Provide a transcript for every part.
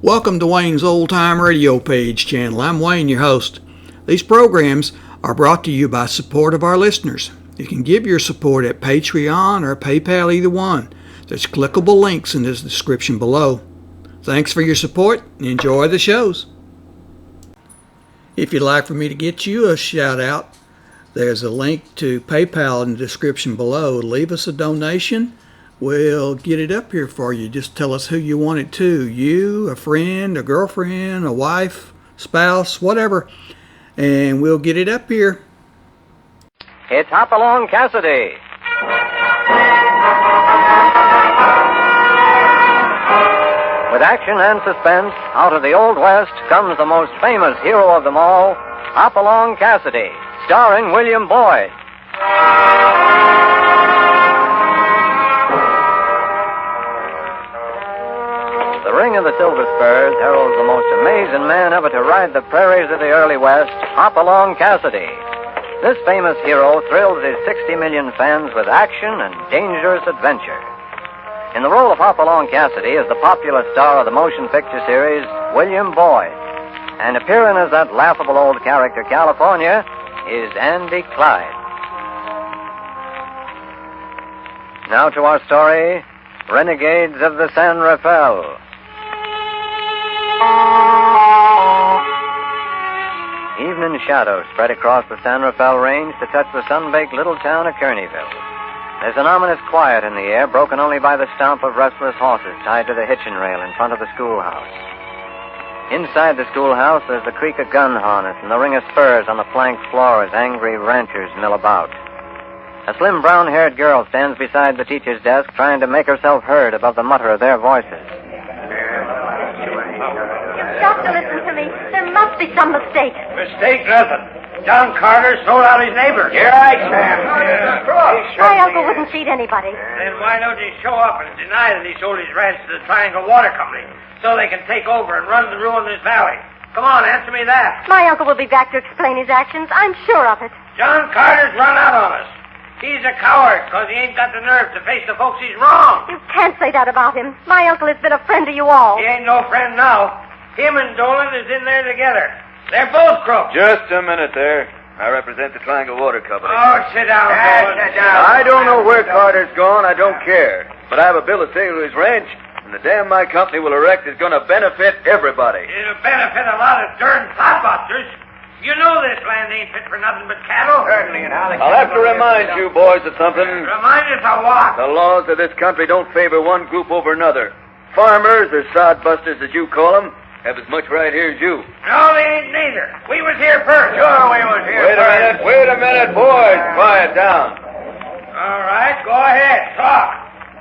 Welcome to Wayne's Old Time Radio Page channel. I'm Wayne, your host. These programs are brought to you by support of our listeners. You can give your support at Patreon or PayPal, either one. There's clickable links in the description below. Thanks for your support and enjoy the shows. If you'd like for me to get you a shout out, there's a link to PayPal in the description below. Leave us a donation. We'll get it up here for you. Just tell us who you want it to. You, a friend, a girlfriend, a wife, spouse, whatever. And we'll get it up here. It's Hopalong Cassidy. With action and suspense, out of the Old West comes the most famous hero of them all, Hopalong Cassidy, starring William Boyd. The Ring of the Silver Spurs heralds the most amazing man ever to ride the prairies of the early West, Hopalong Cassidy. This famous hero thrills his 60 million fans with action and dangerous adventure. In the role of Hopalong Cassidy is the popular star of the motion picture series, William Boyd. And appearing as that laughable old character, California, is Andy Clyde. Now to our story, Renegades of the San Rafael. Evening shadows spread across the San Rafael Range to touch the sun-baked little town of Kearneyville. There's an ominous quiet in the air, broken only by the stomp of restless horses tied to the hitching rail in front of the schoolhouse. Inside the schoolhouse, there's the creak of gun harness and the ring of spurs on the planked floor as angry ranchers mill about. A slim brown-haired girl stands beside the teacher's desk, trying to make herself heard above the mutter of their voices. You've got to listen to me. There must be some mistake. Mistake nothing. John Carter sold out his neighbor. You're right, Sam. My uncle wouldn't cheat anybody. Then why don't he show up and deny that he sold his ranch to the Triangle Water Company so they can take over and run the ruinous valley? Come on, answer me that. My uncle will be back to explain his actions. I'm sure of it. John Carter's run out on us. He's a coward because he ain't got the nerve to face the folks he's wronged. You can't say that about him. My uncle has been a friend to you all. He ain't no friend now. Him and Dolan is in there together. They're both crooks. Just a minute there. I represent the Triangle Water Company. Oh, sit down, Dolan. Sit down. I don't know where Carter's gone. I don't care. But I have a bill of sale to his ranch, and the dam my company will erect is going to benefit everybody. It'll benefit a lot of darn clodbusters. You know this land ain't fit for nothing but cattle. Certainly, and I'll have to remind you boys of something. Remind us of what? The laws of this country don't favor one group over another. Farmers, or sodbusters as you call them, have as much right here as you. No, they ain't neither. We was here first. Sure, we was here first. Wait a minute, boys. Quiet down. All right, go ahead. Talk.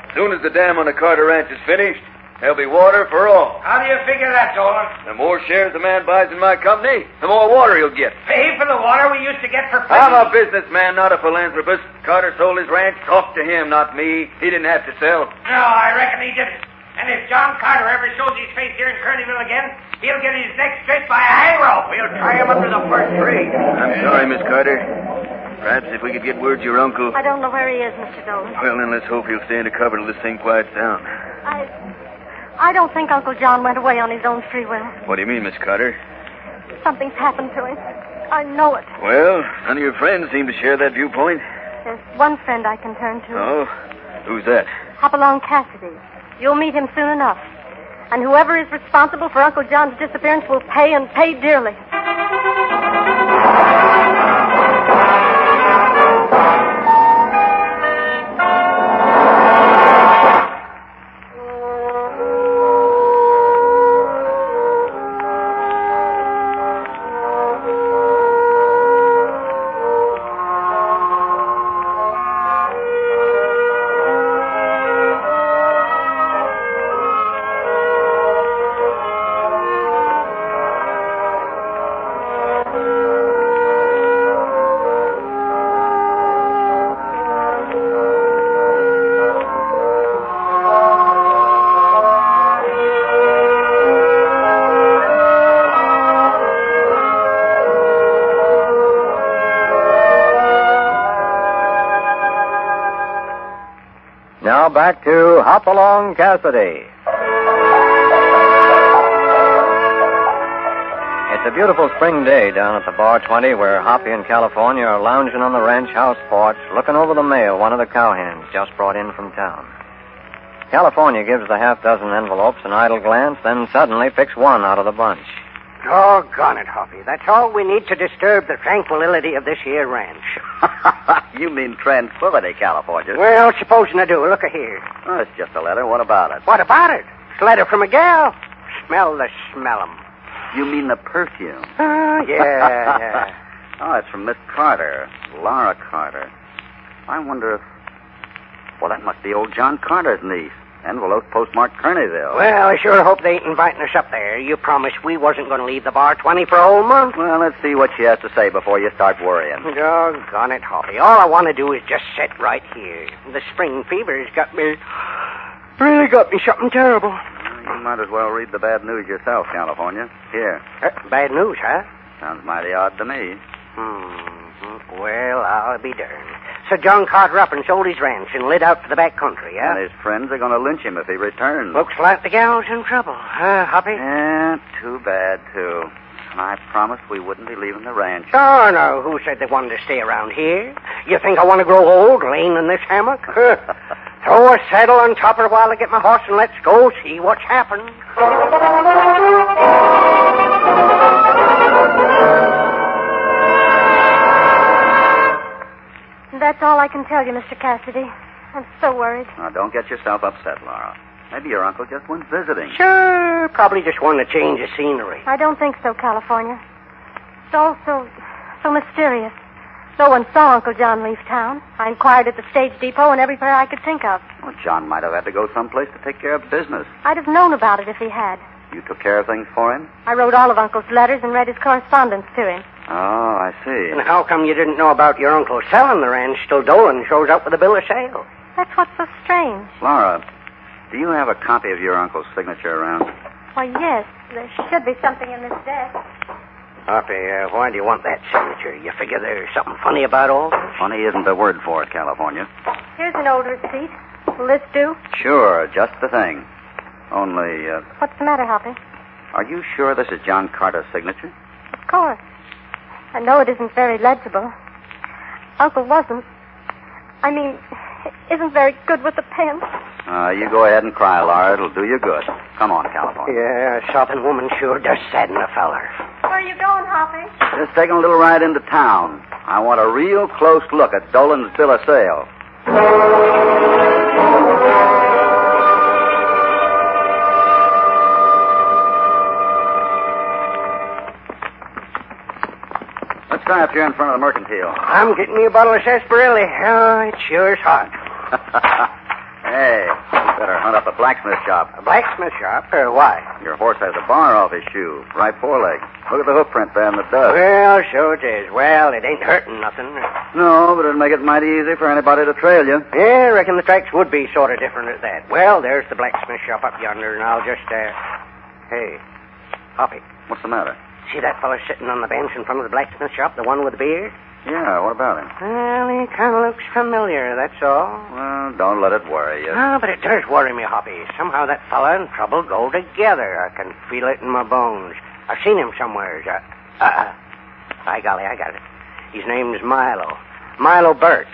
As soon as the dam on the Carter Ranch is finished, there'll be water for all. How do you figure that, Dolan? The more shares the man buys in my company, the more water he'll get. Pay for the water we used to get for free. I'm a businessman, not a philanthropist. Carter sold his ranch. Talk to him, not me. He didn't have to sell. No, I reckon he didn't. And if John Carter ever shows his face here in Kearneyville again, he'll get his neck stretched by a hang rope. We'll tie him under the first tree. I'm sorry, Miss Carter. Perhaps if we could get word to your uncle. I don't know where he is, Mr. Dolan. Well, then let's hope he'll stay under cover till this thing quiets down. I don't think Uncle John went away on his own free will. What do you mean, Miss Carter? Something's happened to him. I know it. Well, none of your friends seem to share that viewpoint. There's one friend I can turn to. Oh? Who's that? Hopalong Cassidy. You'll meet him soon enough. And whoever is responsible for Uncle John's disappearance will pay, and pay dearly. Now back to Hopalong Cassidy. a beautiful spring day down at the Bar 20 where Hoppy and California are lounging on the ranch house porch looking over the mail one of the cowhands just brought in from town. California gives the half-dozen envelopes an idle glance, then suddenly picks one out of the bunch. Doggone it, Hoppy. That's all we need to disturb the tranquility of this here ranch. You mean tranquility, California? Well, supposing I do. Look here. Oh, it's just a letter. What about it? What about it? It's a letter from a gal. Smell the smell 'em. You mean the perfume? Yeah. Oh, it's from Miss Carter, Laura Carter. I wonder if... Well, that must be old John Carter's niece. Envelope postmarked Kearneyville. Well, I sure hope they ain't inviting us up there. You promised we wasn't going to leave the Bar 20 for a whole month. Well, let's see what she has to say before you start worrying. Doggone it, Hoppy. All I want to do is just sit right here. The spring fever's got me... Really got me something terrible. Well, you might as well read the bad news yourself, California. Here. Bad news, huh? Sounds mighty odd to me. Well, I'll be darned. So John Carter up and sold his ranch and lit out for the back country, huh? And his friends are going to lynch him if he returns. Looks like the gal's in trouble, huh, Hoppy? Yeah, too bad, too. I promised we wouldn't be leaving the ranch. Oh, no. Who said they wanted to stay around here? You think I want to grow old laying in this hammock? Throw a saddle on top of it while I get my horse and let's go see what's happened. That's all I can tell you, Mr. Cassidy. I'm so worried. Now, don't get yourself upset, Laura. Maybe your uncle just went visiting. Sure, probably just wanted to change the scenery. I don't think so, California. It's all so mysterious. No one saw Uncle John leave town. I inquired at the stage depot and everywhere I could think of. Well, John might have had to go someplace to take care of business. I'd have known about it if he had. You took care of things for him? I wrote all of Uncle's letters and read his correspondence to him. Oh, I see. And how come you didn't know about your uncle selling the ranch till Dolan shows up with a bill of sale? That's what's so strange. Laura, do you have a copy of your uncle's signature around? Why, yes. There should be something in this desk. Hoppy, why do you want that signature? You figure there's something funny about all this? Funny isn't the word for it, California. Here's an old receipt. Will this do? Sure, just the thing. Only, What's the matter, Hoppy? are you sure this is John Carter's signature? Of course. I know it isn't very legible. Uncle wasn't. I mean, isn't very good with the pen. You go ahead and cry, Laura. It'll do you good. Come on, California. Yeah, a sopping woman sure does sadden a feller. Where are you going, Hoppy? Just taking a little ride into town. I want a real close look at Dolan's bill of sale. Let's try up here in front of the mercantile. I'm getting me a bottle of sarsaparilla. Oh, it sure is hot. Hey, you better hunt up a blacksmith shop. A blacksmith shop? Why? Your horse has a bar off his shoe, right foreleg. Look at the hoof print there in the dust. Well, so it is. Well, it ain't hurting nothing. No, but it'd make it mighty easy for anybody to trail you. Yeah, I reckon the tracks would be sort of different at that. Well, there's the blacksmith shop up yonder, and I'll just, Hey, Hoppy, What's the matter? see that fella sitting on the bench in front of the blacksmith shop, the one with the beard? Yeah, what about him? Well, he kind of looks familiar, that's all. Well, don't let it worry you. Oh, but it does worry me, Hoppy. Somehow that fella and trouble go together. I can feel it in my bones. I've seen him somewhere. By golly, I got it. His name's Milo. Milo Birch.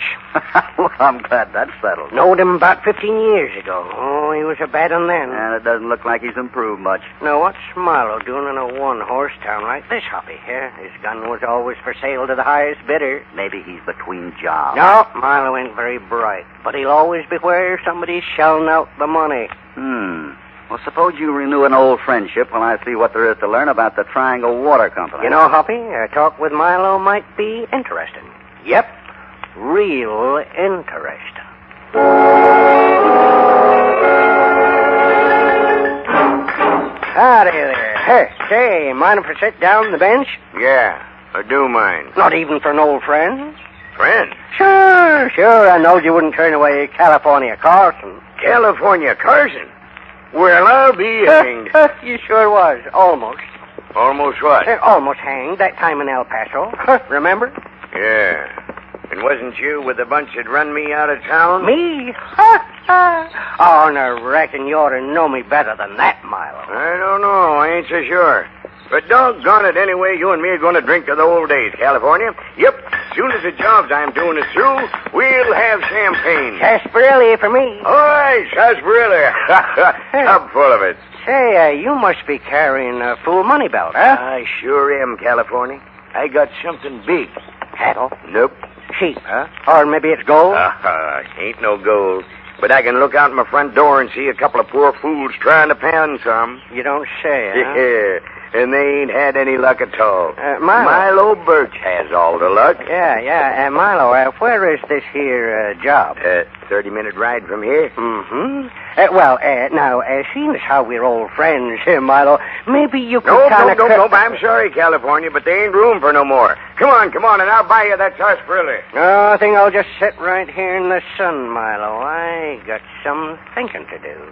Well, I'm glad that's settled. Knowed him about 15 years ago. Oh, he was a bad one then. And it doesn't look like he's improved much. Now, what's Milo doing in a one-horse town like this, Hoppy? His gun was always for sale to the highest bidder. Maybe he's between jobs. No, Milo ain't very bright, but he'll always be where somebody's shelling out the money. Well, suppose you renew an old friendship while I see what there is to learn about the Triangle Water Company. You know, Hoppy, a talk with Milo might be interesting. Yep, real interesting. Howdy there. Hey, say, mind if I sit down on the bench? Yeah, I do mind. Not even for an old friend? Friend? Sure. I knowed you wouldn't turn away California Carson. California Carson? Well, I'll be hanged. You sure was. Almost. Almost what? Almost hanged that time in El Paso. Remember? Yeah. And wasn't you with the bunch that run me out of town? Me? Oh, no, reckon you ought to know me better than that, Milo. I don't know. I ain't so sure. But doggone it, anyway, you and me are going to drink to the old days, California. Yep. As soon as the jobs I'm doing is through, we'll have champagne. Sarsaparilla for me. All right, sarsaparilla. Tub full of it. Say, you must be carrying a full money belt, huh? I sure am, California. I got something big. Cattle? Nope. Sheep, huh? Or maybe it's gold? Ain't no gold. But I can look out my front door and see a couple of poor fools trying to pan some. You don't say, huh? Yeah, and they ain't had any luck at all. Milo. Birch has all the luck. Yeah. Milo, where is this here job? 30-minute ride from here. Mm-hmm. Now, seeing as how we're old friends here, Milo, maybe you could Nope, kind of... I'm sorry, California, but there ain't room for no more. Come on, and I'll buy you that sarsaparilla. No, I think I'll just sit right here in the sun, Milo. I got some thinking to do.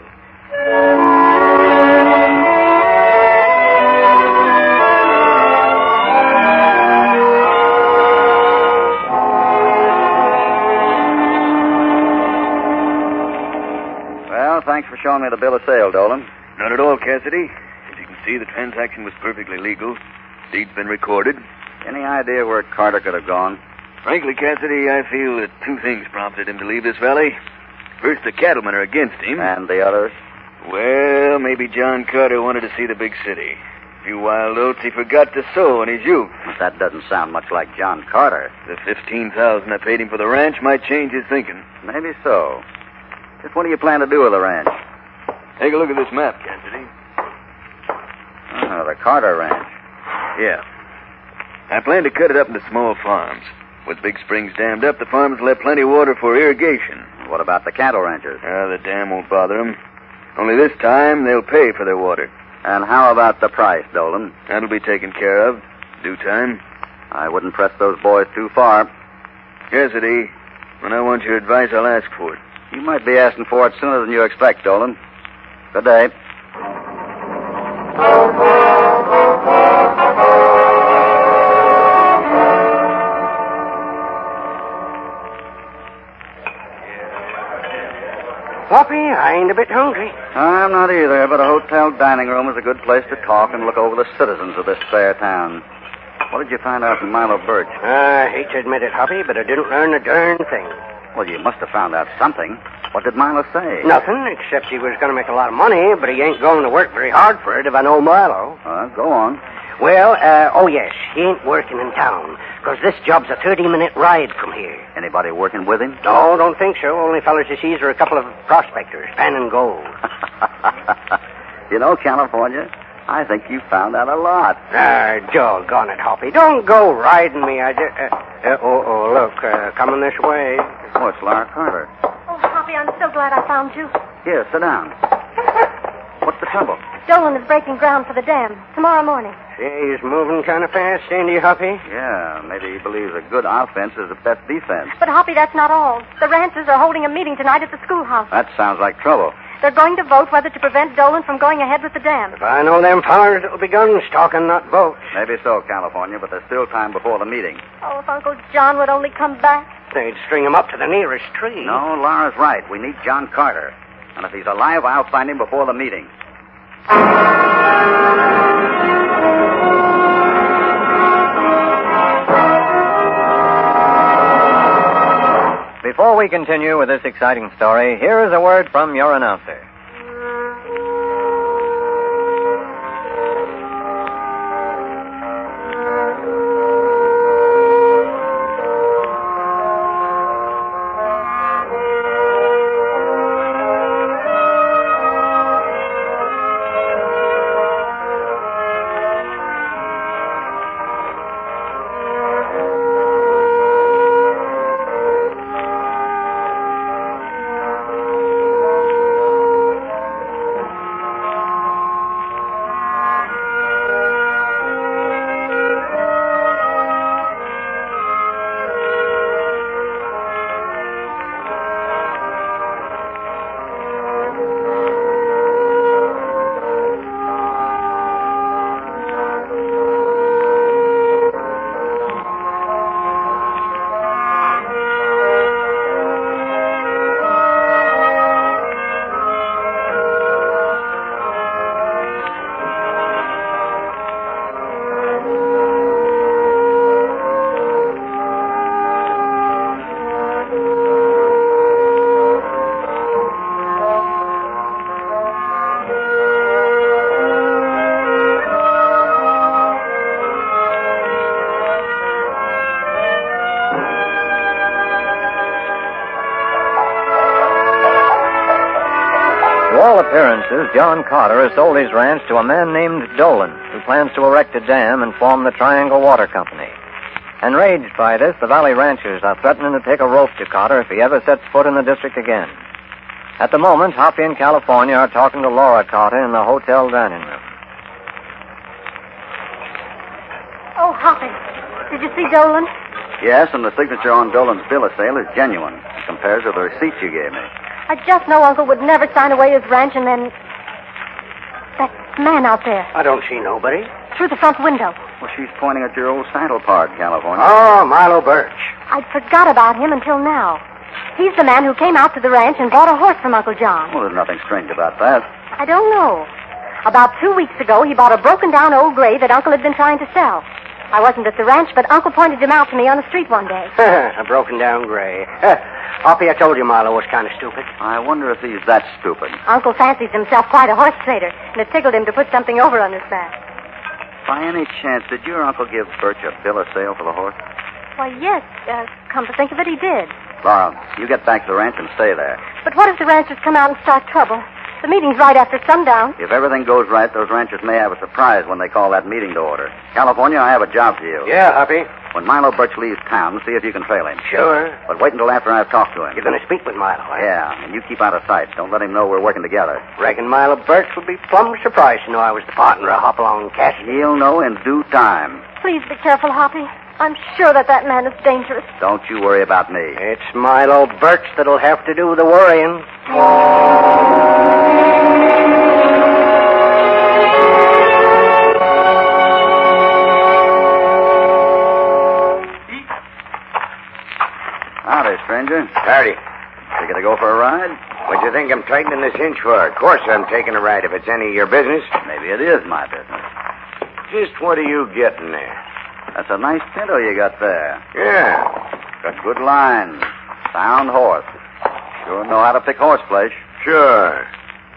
Well, thanks for showing me the bill of sale, Dolan. Not at all, Cassidy. As you can see, the transaction was perfectly legal. Deed's been recorded. Any idea where Carter could have gone? Frankly, Cassidy, I feel that two things prompted him to leave this valley. First, the cattlemen are against him. And the others? Well, maybe John Carter wanted to see the big city. A few wild oats he forgot to sow in his youth. But that doesn't sound much like John Carter. The $15,000 I paid him for the ranch might change his thinking. Maybe so. Just what do you plan to do with the ranch? Take a look at this map, Cassidy. Oh, the Carter ranch. Yeah. I plan to cut it up into small farms. With big springs dammed up, the farms will have plenty of water for irrigation. What about the cattle ranchers? The dam won't bother them. Only this time, they'll pay for their water. And how about the price, Dolan? That'll be taken care of. Due time. I wouldn't press those boys too far. Cassidy, when I want your advice, I'll ask for it. You might be asking for it sooner than you expect, Dolan. Good day. Hoppy, I ain't a bit hungry. I'm not either, but a hotel dining room is a good place to talk and look over the citizens of this fair town. What did you find out from Milo Birch? I hate to admit it, Hoppy, but I didn't learn a darn thing. Well, you must have found out something. What did Milo say? Nothing, except he was going to make a lot of money, but he ain't going to work very hard for it if I know Milo. Go on. Well, yes, he ain't working in town, because this job's a 30-minute ride from here. Anybody working with him? No, don't think so. Only fellas he sees are a couple of prospectors, panning gold. You know, California, I think you found out a lot. Doggone it, Hoppy. Don't go riding me. Look, coming this way. Oh, it's Laura Carter. Oh, Hoppy, I'm so glad I found you. Here, sit down. What's the trouble? Dolan is breaking ground for the dam tomorrow morning. He's moving kind of fast, ain't he, Hoppy? Yeah, maybe he believes a good offense is the best defense. But, Hoppy, that's not all. The ranchers are holding a meeting tonight at the schoolhouse. That sounds like trouble. They're going to vote whether to prevent Dolan from going ahead with the dam. If I know them fellers, it'll be guns talking, not votes. Maybe so, California, but there's still time before the meeting. Oh, if Uncle John would only come back. They'd string him up to the nearest tree. No, Laura's right. We need John Carter. And if he's alive, I'll find him before the meeting. Before we continue with this exciting story, here is a word from your announcer. resources, John Carter has sold his ranch to a man named Dolan, who plans to erect a dam and form the Triangle Water Company. Enraged by this, the Valley ranchers are threatening to take a rope to Carter if he ever sets foot in the district again. At the moment, Hoppy and California are talking to Laura Carter in the hotel dining room. Oh, Hoppy, did you see Dolan? Yes, and the signature on Dolan's bill of sale is genuine. It compares with the receipt you gave me. I just know Uncle would never sign away his ranch and then... That man out there, I don't see nobody. through the front window. Well, she's pointing at your old saddle part, California. Oh, Milo Birch. I'd forgot about him until now. He's the man who came out to the ranch and bought a horse from Uncle John. Well, there's nothing strange about that. I don't know. About 2 weeks ago, he bought a broken-down old gray that Uncle had been trying to sell. I wasn't at the ranch, but Uncle pointed him out to me on the street one day. A broken-down gray. Hoppy, I told you Milo was kind of stupid. I wonder if he's that stupid. Uncle fancies himself quite a horse trader, and it tickled him to put something over on his back. By any chance, did your uncle give Birch a bill of sale for the horse? Why, yes. Come to think of it, he did. Laura, you get back to the ranch and stay there. But what if the ranchers come out and start trouble? The meeting's right after sundown. If everything goes right, those ranchers may have a surprise when they call that meeting to order. California, I have a job for you. Yeah, Hoppy. When Milo Birch leaves town, see if you can trail him. Sure. But wait until after I've talked to him. You're going to speak with Milo, eh? Yeah, and you keep out of sight. Don't let him know we're working together. Reckon Milo Birch would be plumb surprised to know I was the partner of Hopalong Cassidy. He'll know in due time. Please be careful, Hoppy. I'm sure that man is dangerous. Don't you worry about me. It's Milo Birch that'll have to do the worrying. Howdy, stranger. Howdy. You gonna go for a ride? What do you think I'm tightening this inch for? Of course I'm taking a ride if it's any of your business. Maybe it is my business. Just what are you getting there? That's a nice pinto you got there. Yeah, Got good lines. Sound horse. Sure know how to pick horse flesh. sure.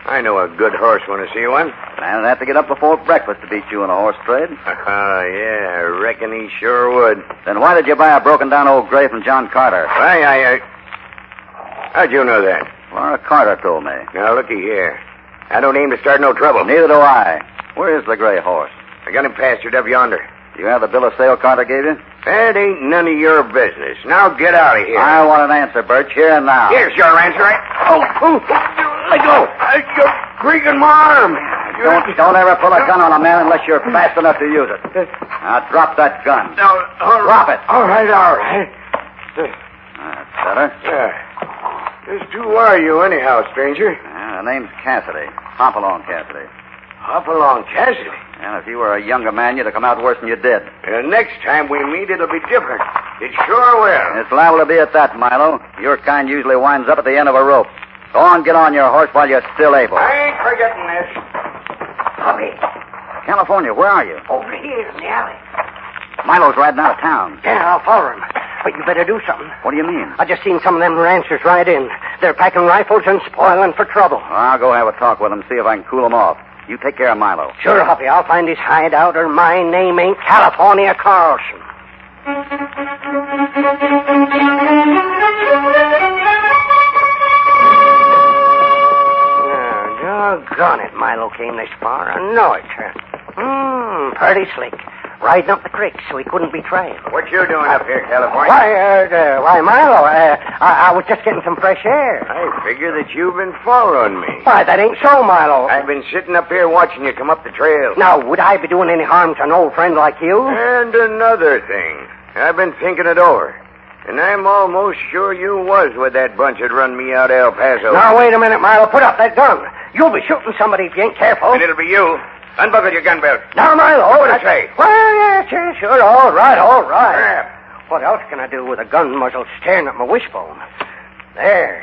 I know a good horse when I see one. Man would have to get up before breakfast to beat you in a horse trade. Oh, yeah, I reckon he sure would. Then why did you buy a broken-down old gray from John Carter? How'd you know that? Laura Carter told me. Now, looky here. I don't aim to start no trouble. Neither do I. Where is the gray horse? I got him pastured up yonder. You have the bill of sale Carter gave you? That ain't none of your business. Now get out of here. I want an answer, Birch, here and now. Here's your answer. Let go. You're breaking my arm. Don't ever pull a gun on a man unless you're fast enough to use it. Now drop that gun. No, Drop it. All right. That's better. Just who are you, anyhow, stranger? The name's Cassidy. Hopalong Cassidy. Hopalong Cassidy. And if you were a younger man, you'd have come out worse than you did. Next time we meet, it'll be different. It sure will. It's liable to be at that, Milo. Your kind usually winds up at the end of a rope. Go on, get on your horse while you're still able. I ain't forgetting this. Hoppy, California, where are you? over here in the alley. Milo's riding out of town. Yeah, I'll follow him. But you better do something. What do you mean? I just seen some of them ranchers ride in. They're packing rifles and spoiling for trouble. I'll go have a talk with them, see if I can cool them off. You take care of Milo. Sure, Hoppy, I'll find his hideout, or my name ain't California Carlson. Doggone it, Milo came this far. I know it. Pretty slick. Riding up the creek so he couldn't be trailed. What you doing up here, California? Why, Milo, I was just getting some fresh air. I figure that you've been following me. Why, that ain't so, Milo. I've been sitting up here watching you come up the trail. Now, would I be doing any harm to an old friend like you? And another thing. I've been thinking it over. And I'm almost sure you was with that bunch that run me out of El Paso. Now, wait a minute, Milo. Put up that gun. You'll be shooting somebody if you ain't careful. And it'll be you. Unbuckle your gun belt. Now, Milo. Over the tray. Well, yeah, sure. All right. What else can I do with a gun muzzle staring at my wishbone? There.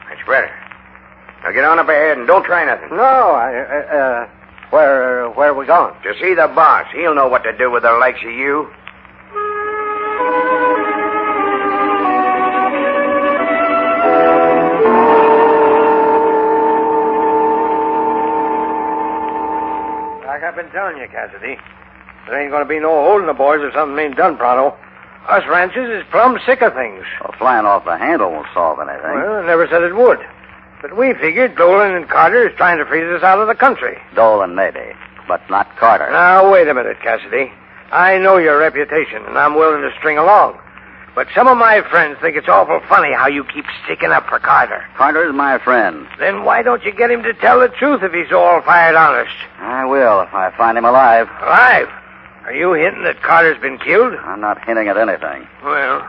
That's better. Now get on up ahead and don't try nothing. No, where are we going? To see the boss. He'll know what to do with the likes of you. Like I've been telling you, Cassidy, there ain't going to be no holding the boys if something ain't done pronto. Us ranchers is plumb sick of things. Well, flying off the handle won't solve anything. Well, I never said it would. But we figured Dolan and Carter is trying to freeze us out of the country. Dolan, maybe, but not Carter. Now, wait a minute, Cassidy. I know your reputation, and I'm willing to string along. But some of my friends think it's awful funny how you keep sticking up for Carter. Carter's my friend. Then why don't you get him to tell the truth if he's all fired honest? I will if I find him alive. Alive? Are you hinting that Carter's been killed? I'm not hinting at anything. Well,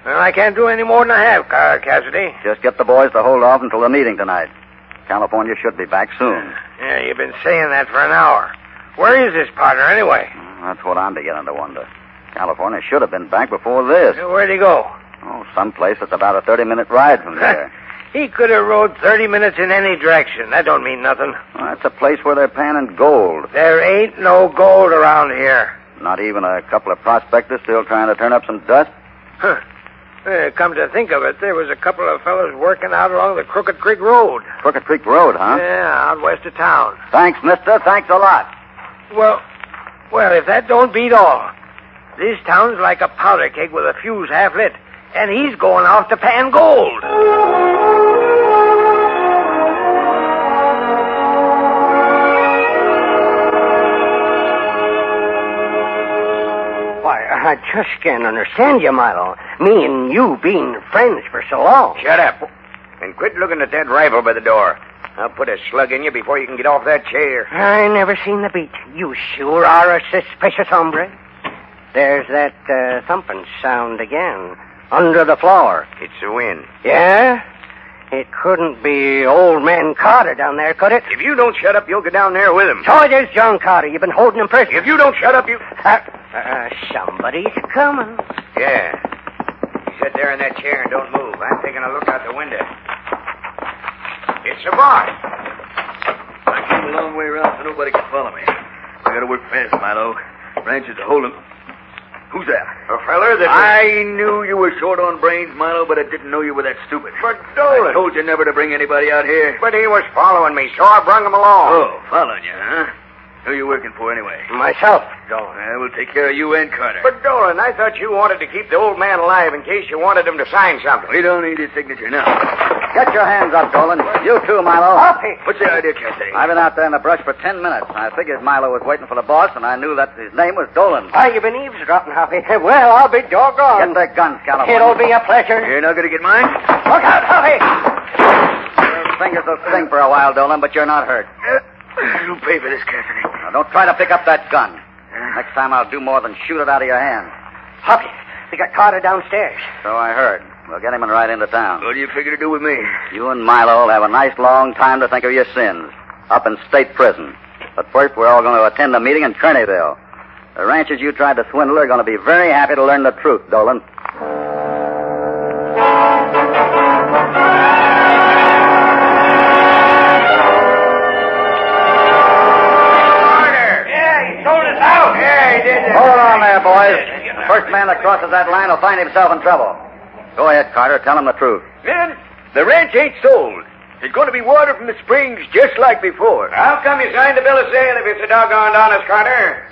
I can't do any more than I have, Cassidy. Just get the boys to hold off until the meeting tonight. California should be back soon. Yeah, you've been saying that for an hour. Where is this partner, anyway? That's what I'm beginning to wonder. California should have been back before this. Where'd he go? Oh, someplace that's about a 30-minute ride from there. He could have rode 30 minutes in any direction. That don't mean nothing. Well, that's a place where they're panning gold. There ain't no gold around here. Not even a couple of prospectors still trying to turn up some dust? Huh. Come to think of it, there was a couple of fellas working out along the Crooked Creek Road. Crooked Creek Road, huh? Yeah, out west of town. Thanks, mister. Thanks a lot. Well, if that don't beat all. This town's like a powder keg with a fuse half lit, and he's going off to pan gold. Why, I just can't understand you, Milo. Me and you being friends for so long. Shut up. And quit looking at that rifle by the door. I'll put a slug in you before you can get off that chair. I never seen the beat. You sure are a suspicious hombre. There's that thumping sound again. Under the floor. It's the wind. Yeah? It couldn't be old man Carter down there, could it? If you don't shut up, you'll go down there with him. So it is John Carter. You've been holding him prisoner. If you don't shut up, you... Somebody's coming. Yeah. You sit there in that chair and don't move. I'm taking a look out the window. It's the boss. I came a long way around so nobody can follow me. I gotta work fast, Milo. Ranch is a hold'em. Who's that? A feller that... I knew you were short on brains, Milo, but I didn't know you were that stupid. But Dolan... I told you never to bring anybody out here. But he was following me, so I brung him along. Oh, following you, huh? Who you working for anyway? Myself, Dolan. I will take care of you and Carter. But, Dolan, I thought you wanted to keep the old man alive in case you wanted him to sign something. We don't need his signature now. Get your hands up, Dolan. You too, Milo. What's the idea, Cassidy? I've been out there in the brush for 10 minutes. I figured Milo was waiting for the boss, and I knew that his name was Dolan. Why, you've been eavesdropping, Hoppy. Well, I'll be doggone. Get their guns, California. It'll be a pleasure. You're not going to get mine? Look out, Hoppy! Your fingers will sting for a while, Dolan, but you're not hurt. You'll pay for this, Cassidy. Now, don't try to pick up that gun. Next time I'll do more than shoot it out of your hand. Hoppy, we got Carter downstairs. So I heard. We'll get him and ride into town. What do you figure to do with me? You and Milo will have a nice long time to think of your sins. Up in state prison. But first, we're all going to attend a meeting in Kearneyville. The ranchers you tried to swindle are going to be very happy to learn the truth, Dolan. Hold on there, boys. The first man that crosses that line will find himself in trouble. Go ahead, Carter. Tell him the truth. Men, the ranch ain't sold. There's going to be water from the springs just like before. How come you signed the bill of sale if it's a doggone honest, Carter?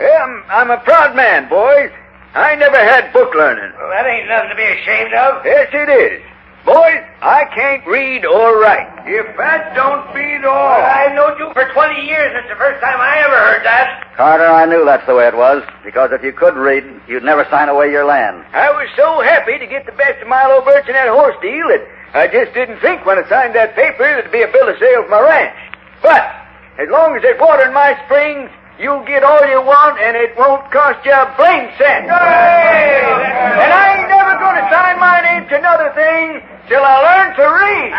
I'm a proud man, boys. I never had book learning. Well, that ain't nothing to be ashamed of. Yes, it is. Boys, I can't read or write. If that don't beat all... Well, I've known you for 20 years. It's the first time I ever heard that. Carter, I knew that's the way it was. Because if you could read, you'd never sign away your land. I was so happy to get the best of Milo Birch in that horse deal that I just didn't think when I signed that paper that it'd be a bill of sale for my ranch. But as long as there's water in my springs, you'll get all you want, and it won't cost you a blame cent. Hey! And I ain't never going to sign my name to another thing till I learn to read.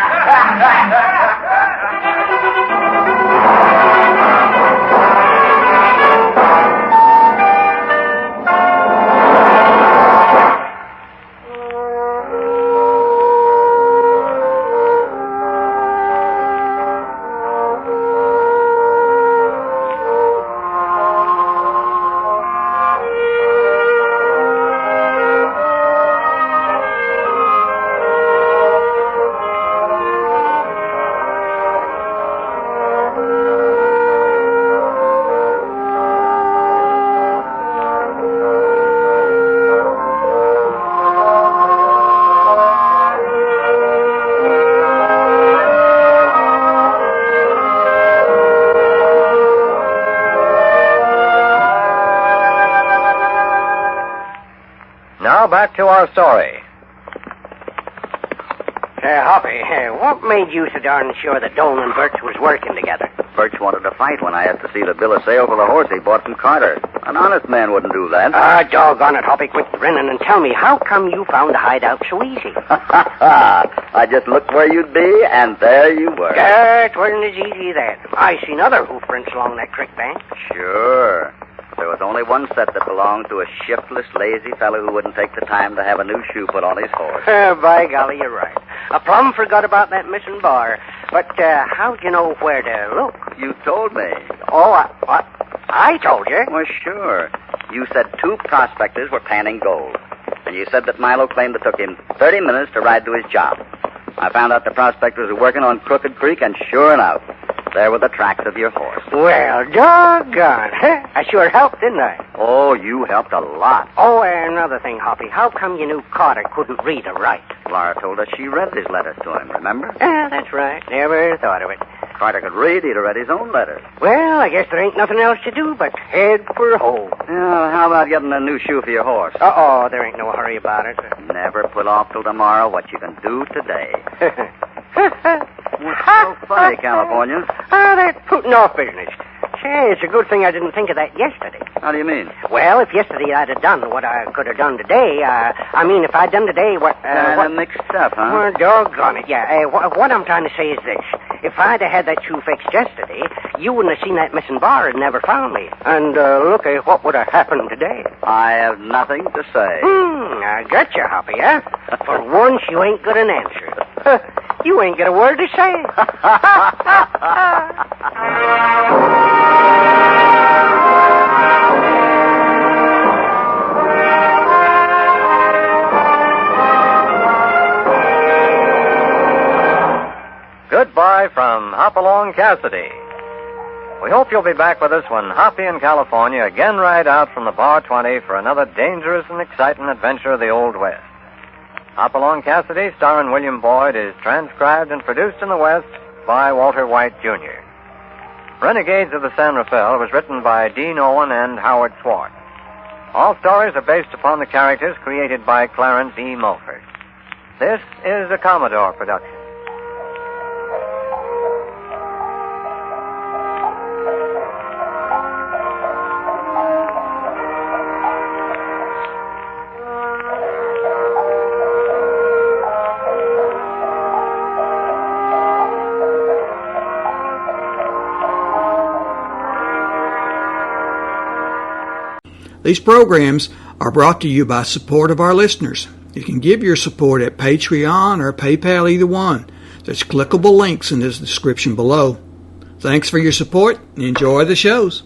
now back to our story. Hoppy, what made you so darn sure that Dolan and Birch was working together? Birch wanted to fight when I asked to see the bill of sale for the horse he bought from Carter. An honest man wouldn't do that. Doggone it, Hoppy, quit grinning and tell me, how come you found the hideout so easy? I just looked where you'd be, and there you were. It wasn't as easy then. I seen other hoof prints along that creek bank. Sure. There was only one set that belonged to a shiftless, lazy fellow who wouldn't take the time to have a new shoe put on his horse. By golly, you're right. I plumb forgot about that missing bar. But how'd you know where to look? You told me. Oh, I told you? Well, sure. You said 2 prospectors were panning gold. And you said that Milo claimed it took him 30 minutes to ride to his job. I found out the prospectors were working on Crooked Creek, and sure enough, there were the tracks of your horse. Well, doggone. I sure helped, didn't I? Oh, you helped a lot. Oh, another thing, Hoppy. How come you knew Carter couldn't read or write? Laura told us she read his letters to him, remember? That's right. Never thought of it. Carter could read, he'd have read his own letters. Well, I guess there ain't nothing else to do but head for home. Yeah, how about getting a new shoe for your horse? Uh-oh, there ain't no hurry about it. Never put off till tomorrow what you can do today. What's so funny, California? That putting off business. Say, it's a good thing I didn't think of that yesterday. How do you mean? Well, if yesterday I'd have done what I could have done today, if I'd done today what... Kinda mixed up, huh? Well, doggone it, yeah. What I'm trying to say is this. If I'd have had that shoe fixed yesterday, you wouldn't have seen that missing bar and never found me. And look at what would have happened today. I have nothing to say. I got you, Hoppy, huh? For once, you ain't got an answer. You ain't got a word to say. Goodbye from Hopalong Cassidy. We hope you'll be back with us when Hoppy and California again ride out from the Bar 20 for another dangerous and exciting adventure of the Old West. Hopalong Cassidy, starring William Boyd, is transcribed and produced in the West by Walter White, Jr. Renegades of the San Rafael was written by Dean Owen and Howard Swart. All stories are based upon the characters created by Clarence E. Mulford. This is a Commodore production. These programs are brought to you by support of our listeners. You can give your support at Patreon or PayPal, either one. There's clickable links in the description below. Thanks for your support and enjoy the shows.